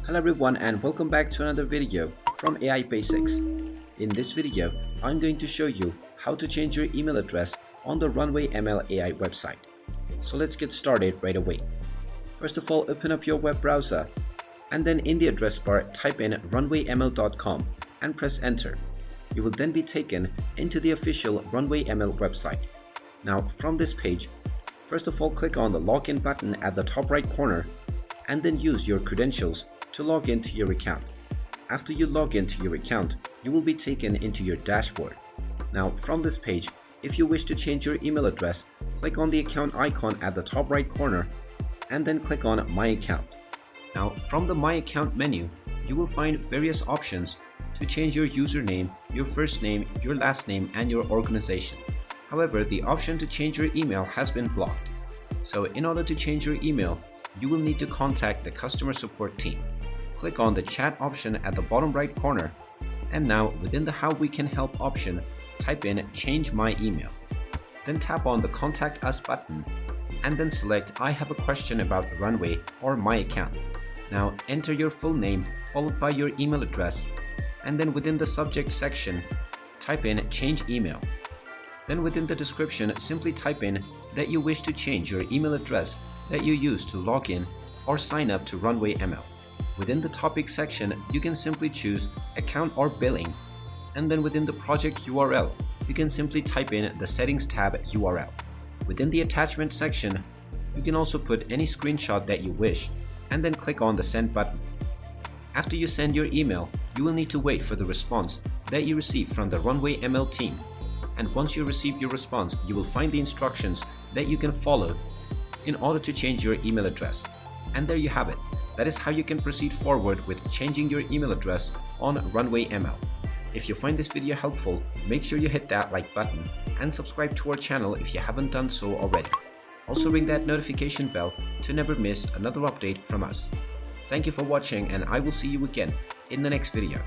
Hello everyone and welcome back to another video from AI Basics. In this video, I'm going to show you how to change your email address on the Runway ML AI website. So let's get started right away. First of all, open up your web browser and then in the address bar type in runwayml.com and press enter. You will then be taken into the official Runway ML website. Now from this page, first of all click on the login button at the top right corner and then use your credentials to log into your account. After you log into your account, you will be taken into your dashboard. Now from this page, if you wish to change your email address, click on the account icon at the top right corner and then click on My Account. Now from the My Account menu, you will find various options to change your username, your first name, your last name and your organization. However, the option to change your email has been blocked. So in order to change your email, you will need to contact the customer support team. Click on the chat option at the bottom right corner and now within the How We Can Help option, type in Change My Email. Then tap on the Contact Us button and then select I have a question about Runway or My Account. Now enter your full name followed by your email address and then within the subject section, type in Change Email. Then within the description, simply type in that you wish to change your email address that you use to log in or sign up to Runway ML. Within the topic section, you can simply choose account or billing, and then within the project URL, you can simply type in the settings tab URL. Within the attachment section, you can also put any screenshot that you wish, and then click on the send button. After you send your email, you will need to wait for the response that you receive from the Runway ML team. And once you receive your response, you will find the instructions that you can follow in order to change your email address. And there you have it. That is how you can proceed forward with changing your email address on Runway ML. If you find this video helpful, make sure you hit that like button and subscribe to our channel if you haven't done so already. Also ring that notification bell to never miss another update from us. Thank you for watching and I will see you again in the next video.